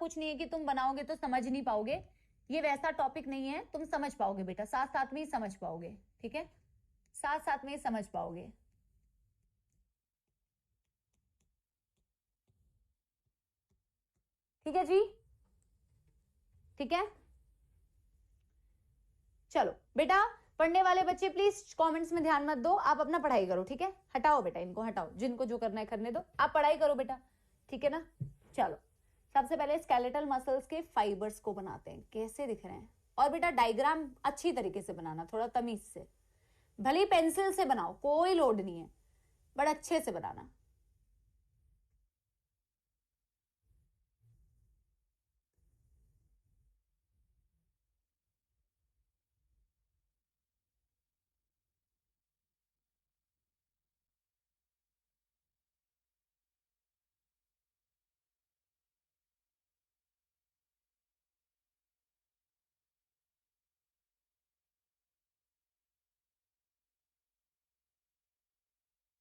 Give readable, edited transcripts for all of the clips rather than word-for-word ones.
कुछ नहीं है कि तुम बनाओगे तो समझ नहीं पाओगे, ये वैसा टॉपिक नहीं है, तुम समझ पाओगे बेटा, साथ साथ में ही समझ पाओगे, ठीक है, साथ साथ में ही समझ पाओगे। ठीक है जी, ठीक है, चलो बेटा, पढ़ने वाले बच्चे प्लीज कमेंट्स में ध्यान मत दो, आप अपना पढ़ाई करो, ठीक है, हटाओ बेटा इनको, हटाओ, जिनको जो करना है करने दो, आप पढ़ाई करो बेटा, ठीक है ना। चलो, सबसे पहले स्केलेटल मसल्स के फाइबर्स को बनाते हैं, कैसे दिख रहे हैं, और बेटा डायग्राम अच्छी तरीके से बनाना, थोड़ा तमीज से, भले ही पेंसिल से बनाओ, कोई लोड नहीं है, बट अच्छे से बनाना।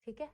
ठीक है,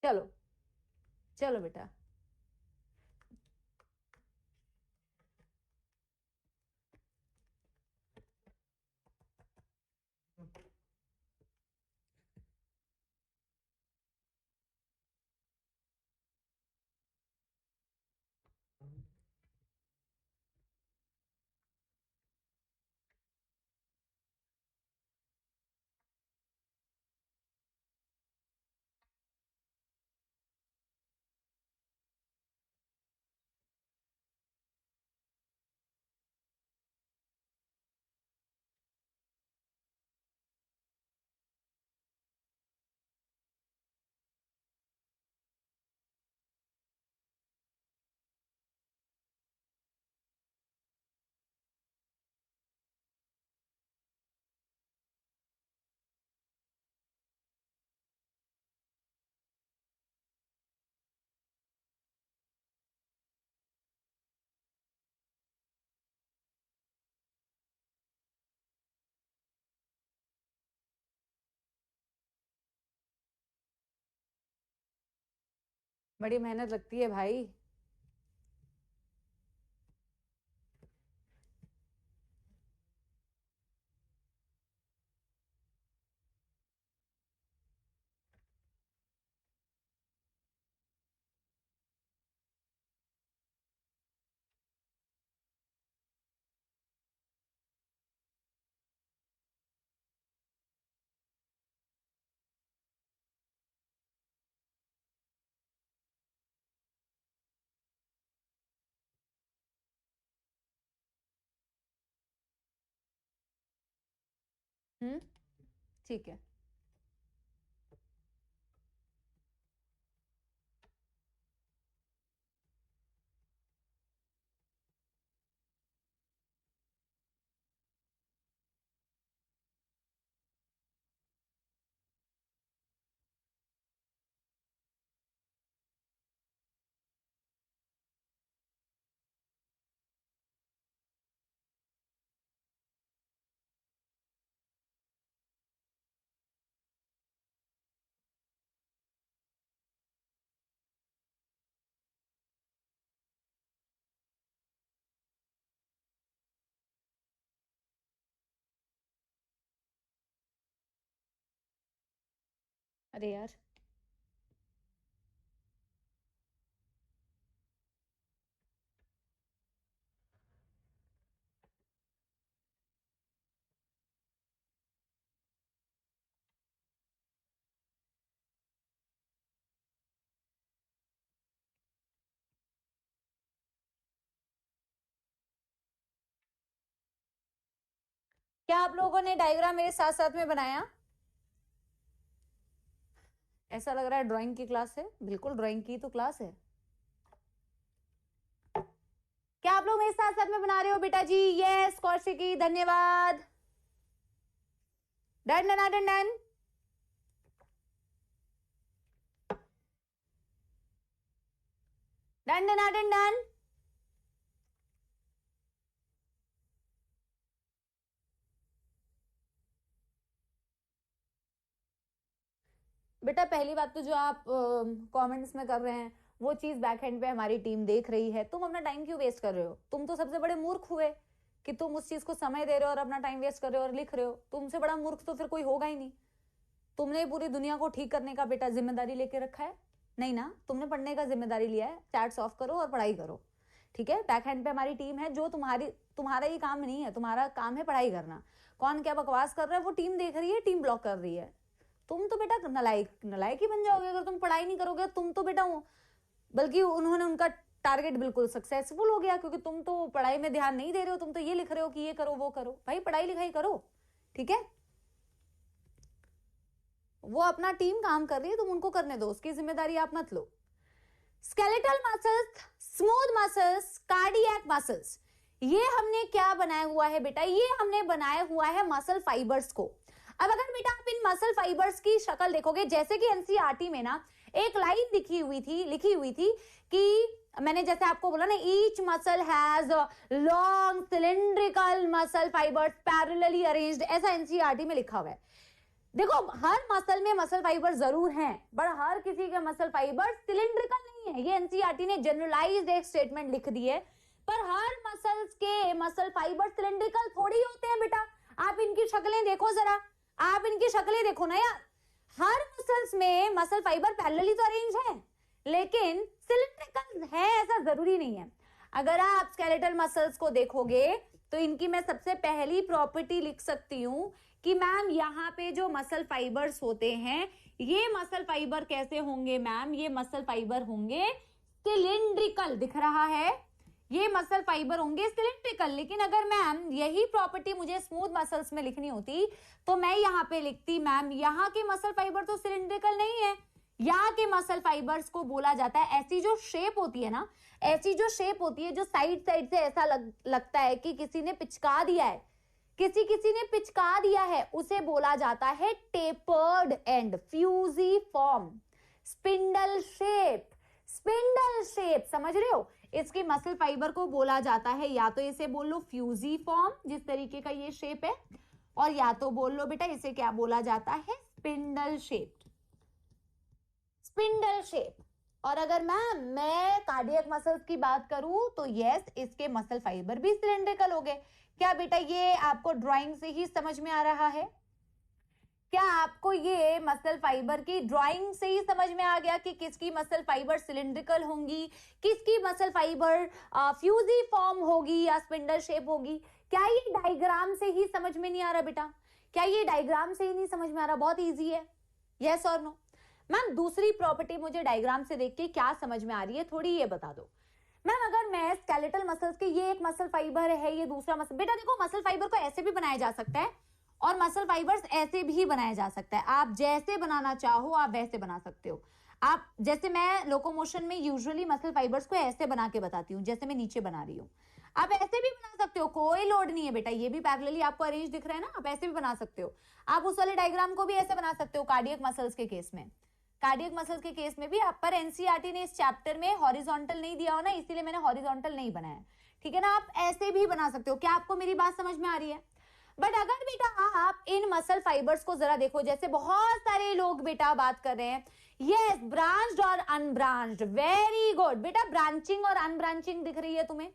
चलो चलो बेटा, बड़ी मेहनत लगती है भाई। ठीक है, अरे यार, क्या आप लोगों ने डायग्राम मेरे साथ साथ में बनाया? ऐसा लग रहा है ड्राइंग की क्लास है, बिल्कुल ड्राइंग की तो क्लास है। क्या आप लोग मेरे साथ साथ में बना रहे हो बेटा जी? यस कौशिकी, धन्यवाद। Done done done done. Done done done done. बेटा पहली बात तो जो आप कमेंट्स में कर रहे हैं वो चीज बैक हैंड पे हमारी टीम देख रही है। तुम अपना टाइम क्यों वेस्ट कर रहे हो? तुम तो सबसे बड़े मूर्ख हुए कि तुम उस चीज को समय दे रहे हो और अपना टाइम वेस्ट कर रहे हो और लिख रहे हो। तुमसे बड़ा मूर्ख तो फिर कोई होगा ही नहीं। तुमने पूरी दुनिया को ठीक करने का बेटा जिम्मेदारी लेके रखा है? नहीं ना, तुमने पढ़ने का जिम्मेदारी लिया है। चैट्स ऑफ करो और पढ़ाई करो, ठीक है? बैक हैंड पे हमारी टीम है, जो तुम्हारा ये काम नहीं है। तुम्हारा काम है पढ़ाई करना। कौन क्या बकवास कर रहा है वो टीम देख रही है, टीम ब्लॉक कर रही है। तुम तो बेटा नलायक ही बन जाओगे अगर तुम पढ़ाई नहीं करोगे। तुम तो बेटा बल्कि उन्होंने उनका टारगेट बिल्कुल सक्सेसफुल हो गया, क्योंकि तुम तो पढ़ाई में ध्यान नहीं दे रहे हो। तुम तो ये लिख रहे हो कि ये करो वो करो। भाई पढ़ाई लिखाई करो, ठीक है? वो अपना टीम काम कर रही है, तुम उनको करने दो, उसकी जिम्मेदारी आप मत लो। Skeletal muscles, smooth muscles, cardiac muscles, ये हमने क्या बनाया हुआ है बेटा? ये हमने बनाया हुआ है मसल फाइबर्स को। अब अगर बेटा आप इन मसल फाइबर्स की शक्ल देखोगे, जैसे कि एनसीईआरटी में ना एक लाइन लिखी हुई थी कि मैंने जैसे आपको बोला ना, each muscle has long cylindrical muscle fibres parallelly arranged, ऐसा एनसीईआरटी में लिखा हुआ है। देखो हर मसल में मसल फाइबर जरूर हैं, पर हर किसी के मसल फाइबर सिलिंड्रिकल नहीं है। ये एनसीईआरटी ने जनरलाइज्ड एक स्टेटमेंट लिख दी है, पर हर मसल्स के मसल फाइबर सिलिंड्रिकल थोड़ी होते हैं बेटा। आप इनकी शक्लें देखो जरा, आप इनकी शक्लें देखो ना यार। हर मसल्स में मसल फाइबर पैरेलली तो अरेंज है, लेकिन सिलिंड्रिकल है ऐसा जरूरी नहीं है। अगर आप स्केलेटल मसल्स को देखोगे तो इनकी मैं सबसे पहली प्रॉपर्टी लिख सकती हूं कि मैम यहाँ पे जो मसल फाइबर्स होते हैं, ये मसल फाइबर कैसे होंगे मैम? ये मसल फाइबर होंगे सिलिंड्रिकल, दिख रहा है? ये मसल फाइबर होंगे सिलिंड्रिकल। लेकिन अगर मैम यही प्रॉपर्टी मुझे स्मूथ मसल्स में लिखनी होती तो मैं यहाँ पे लिखती मैम यहाँ के मसल फाइबर तो सिलिंड्रिकल नहीं है, यहाँ के मसल फाइबर्स को बोला जाता है, ऐसी जो शेप होती है ना, ऐसी जो शेप होती है जो साइड साइड से ऐसा लगता है कि किसी ने पिचका दिया है, किसी ने पिचका दिया है, उसे बोला जाता है tapered and, fusiform, spindle shape. Spindle shape समझ रहे हो? इसके मसल फाइबर को बोला जाता है, या तो इसे बोल लो फ्यूजिफॉर्म जिस तरीके का ये शेप है, और या तो बोल लो बेटा इसे क्या बोला जाता है? Spindle shape. Spindle shape. और अगर मैं कार्डियक मसल्स की बात करूं तो यस, इसके मसल फाइबर भी सिलिंड्रिकल हो गए। क्या बेटा ये आपको ड्राइंग से ही समझ में आ रहा है? क्या आपको ये मसल फाइबर की ड्राइंग से ही समझ में आ गया कि किसकी मसल फाइबर सिलिंड्रिकल होंगी, किसकी मसल फाइबर फ्यूजिफॉर्म होगी या स्पिंडल शेप होगी? क्या ये डायग्राम से ही समझ में नहीं आ रहा बेटा? क्या ये डायग्राम से ही नहीं समझ में आ रहा? बहुत इजी है, यस और नो? मैम दूसरी प्रॉपर्टी मुझे डायग्राम से देख के क्या समझ में आ रही है, थोड़ी ये बता दो। मैम अगर मैं स्केलेटल मसल्स के, ये एक मसल फाइबर है, ये दूसरा मसल, बेटा देखो मसल फाइबर को ऐसे भी बनाया जा सकता है और मसल फाइबर्स ऐसे भी बनाया जा सकता है। आप जैसे बनाना चाहो आप वैसे बना सकते हो। आप जैसे मैं लोकोमोशन में यूजुअली मसल फाइबर्स को ऐसे बना के बताती हूँ, जैसे मैं नीचे बना रही हूँ। आप ऐसे भी बना सकते हो, कोई लोड नहीं है बेटा। ये भी पैरेलली आपको अरेंज दिख रहा है ना, आप ऐसे भी बना सकते हो। आप उस वाले डायग्राम को भी ऐसे बना सकते हो कार्डियक मसल्स के केस में। कार्डियक मसल्स के केस में भी आप, पर एनसीईआरटी ने इस चैप्टर में हॉरिजॉन्टल नहीं दिया हो ना, इसीलिए मैंने हॉरिजॉन्टल नहीं बनाया, ठीक है ना? आप ऐसे भी बना सकते हो। क्या आपको मेरी बात समझ में आ रही है? बट अगर बेटा आप इन मसल फाइबर्स को जरा देखो, जैसे बहुत सारे लोग बेटा बात कर रहे हैं, यस ब्रांच्ड और अनब्रांच्ड, वेरी गुड बेटा। ब्रांचिंग और अनब्रांचिंग दिख रही है तुम्हें?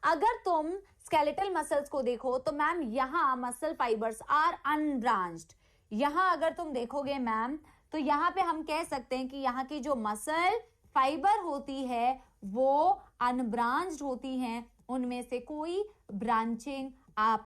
अगर तुम स्केलेटल मसल्स को देखो तो मैम यहां मसल फाइबर्स आर अनब्रांच्ड। यहां अगर तुम देखोगे मैम तो यहां पे हम कह सकते हैं कि यहां की जो मसल फाइबर होती है वो अनब्रांच्ड होती हैं, उनमें से कोई ब्रांचिंग आप